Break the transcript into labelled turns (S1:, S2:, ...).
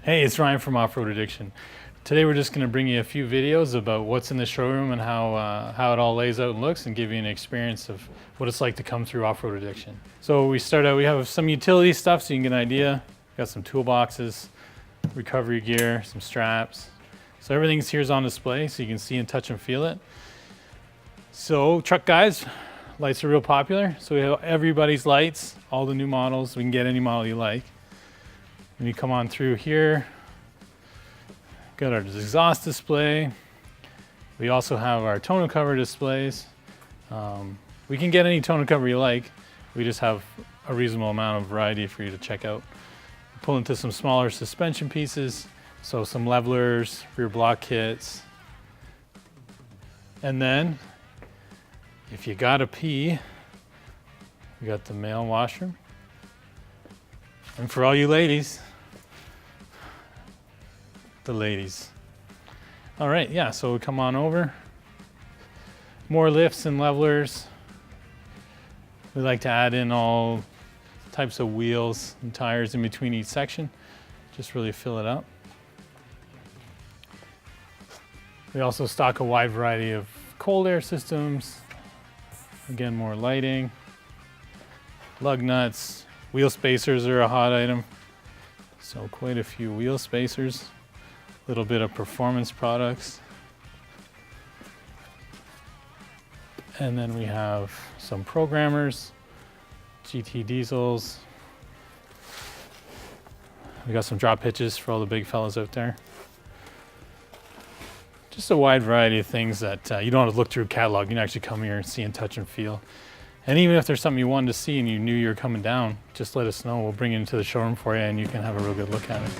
S1: Hey, it's Ryan from Off-Road Addiction. Today we're just going to bring you a few videos about what's in the showroom and how it all lays out and looks, and give you an experience of what it's like to come through Off-Road Addiction. So we start out, we have some utility stuff so you can get an idea. Got some toolboxes, recovery gear, some straps. So everything's here's on display so you can see and touch and feel it. So truck guys, lights are real popular. So we have everybody's lights, all the new models. We can get any model you like. When you come on through here, got our exhaust display. We also have our tonneau cover displays. We can get any tonneau cover you like. We just have a reasonable amount of variety for you to check out. Pull into some smaller suspension pieces, so some levelers, rear block kits. And then, if you gotta pee, we got the male washroom. And for all you ladies, the ladies. All right, yeah, so we come on over. More lifts and levelers. We like to add in all types of wheels and tires in between each section. Just really fill it up. We also stock a wide variety of cold air systems. Again, more lighting, lug nuts. Wheel spacers are a hot item, so quite a few wheel spacers. A little bit of performance products. And then we have some programmers, GT diesels. We got some drop hitches for all the big fellas out there. Just a wide variety of things that you don't have to look through a catalog. You can actually come here and see and touch and feel. And even if there's something you wanted to see and you knew you were coming down, just let us know. We'll bring it into the showroom for you and you can have a real good look at it.